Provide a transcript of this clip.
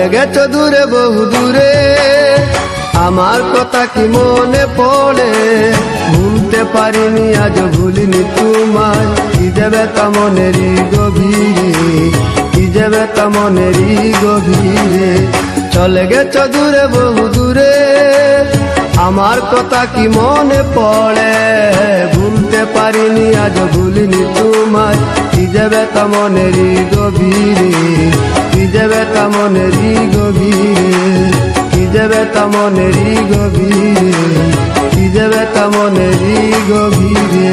চলে গেছো দূরে বহু দূরে, আমার কথা কি মনে পড়ে? ভুলতে পারিনি আজ ভুলিনি তোমায়, কি যাবে তা মনেরই গভীরে, কি যাবে তা মনেরই গভীরে। চলে গেছো দূরে বহু দূরে, আমার কথা কি মনে পড়ে? ভুলতে পারিনি আজ ভুলিনি তোমায়, কি যাবে তা মনেরই গভীরে, কি যাবে তা মনেরই গভীরে, কি যাবে তা মনেরই গভীরে, কি যাবে তা মনেরই গভীরে।